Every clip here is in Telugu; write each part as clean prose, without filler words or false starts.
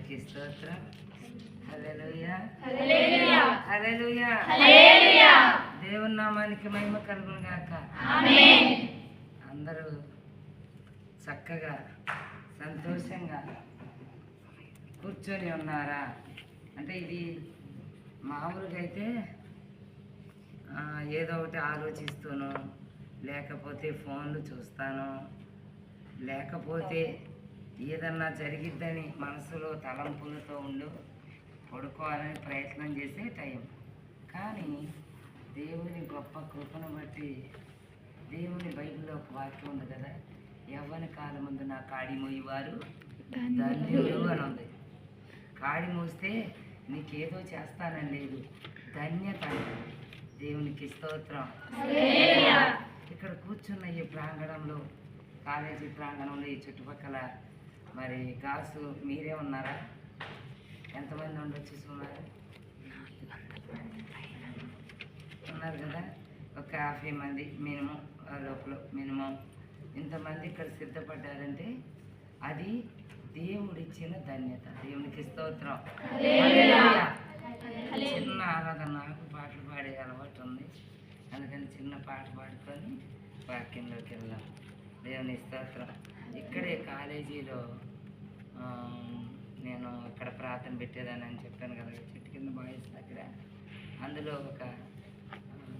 దేవునికి స్తోత్రం. హల్లెలూయా హల్లెలూయా హల్లెలూయా హల్లెలూయా. దేవుని నామానికి మహిమ కలుగును గాక. ఆమేన్. అందరూ చక్కగా సంతోషంగా కూర్చొని ఉన్నారా? అంటే ఇది మామూలుగా అయితే ఏదో ఒకటి ఆలోచిస్తూను, లేకపోతే ఫోన్లు చూస్తాను, లేకపోతే ఏదన్నా జరిగిద్దని మనసులో తలంపులతో పడుకోవాలని ప్రయత్నం చేసే టైం. కానీ దేవుని గొప్ప కృపను బట్టి దేవుని బైబిల్లో ఒక వాక్యం ఉంది కదా, యవ్వన కాలం ముందు నా కాడి మోయేవారు ధన్యులు అని ఉంది. కాడి మోస్తే నీకేదో చేస్తానని లేదు, ధన్యత. దేవునికి స్తోత్రం. ఇక్కడ కూర్చున్న ఈ ప్రాంగణంలో, కాలేజీ ప్రాంగణంలో, ఈ చుట్టుపక్కల మరి గాసు మీరే ఉన్నారా? ఎంతమంది ఉండొచ్చు? సుమారు ఉన్నారు కదా, ఒక 50 మంది మినిమం, లోపల మినిమం ఇంతమంది ఇక్కడ సిద్ధపడ్డారంటే అది దేవుడిచ్చిన ధన్యత. దేవునికి స్తోత్రం. చిన్న ఆరాధన, నాకు పాటలు పాడే అలవాటు ఉంది, అందుకని చిన్న పాట పాడుకొని వాక్యంలోకి వెళ్దాం. దేవుని స్తోత్రం. ఇక్కడే కాలేజీలో నేను ఇక్కడ ప్రార్థన పెట్టేదాన్ని అని చెప్పాను కదా, చెట్టు కింద బాయ్స్ దగ్గర. అందులో ఒక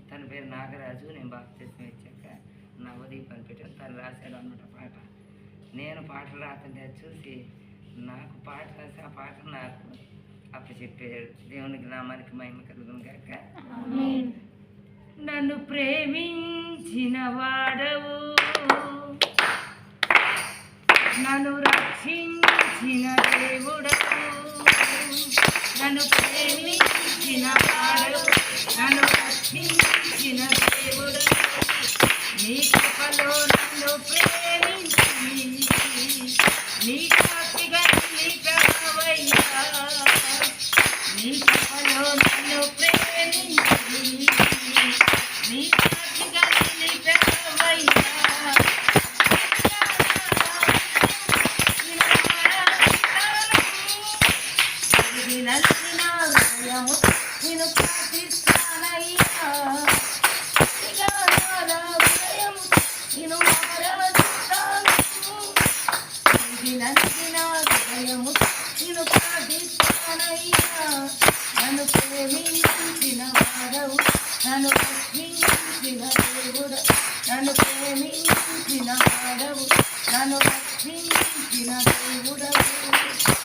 తన పేరు నాగరాజు, నేను బాప్తిస్మం ఇచ్చాక నవదీప్ అని పెట్టాను. తను రాశాడు అన్నమాట పాట. నేను పాటలు రాస్తుంటే చూసి నాకు పాట రాసి ఆ పాట నాకు అప్పచెప్పాడు. దేవునికి నామానికి మహిమ కలుగును గాక. నన్ను ప్రేమించిన వాడవు, నన్ను రక్షించిన దేవుడవు, నన్ను ప్రేమించిన వాడవు, నన్ను రక్షించిన దేవుడవు, నీ కృపలో నన్ను ప్రేమించి నీ కాపిగా నిలిపావయ్యా, నీ కృపలో నన్ను ప్రేమించి నీ కాపిగా నిలిపావయ్యా. నేను ప్రార్థిస్తానయ్యా, నేను ప్రార్థిస్తానయ్యా, నన్ను ప్రేమించిన వాడవు, నన్ను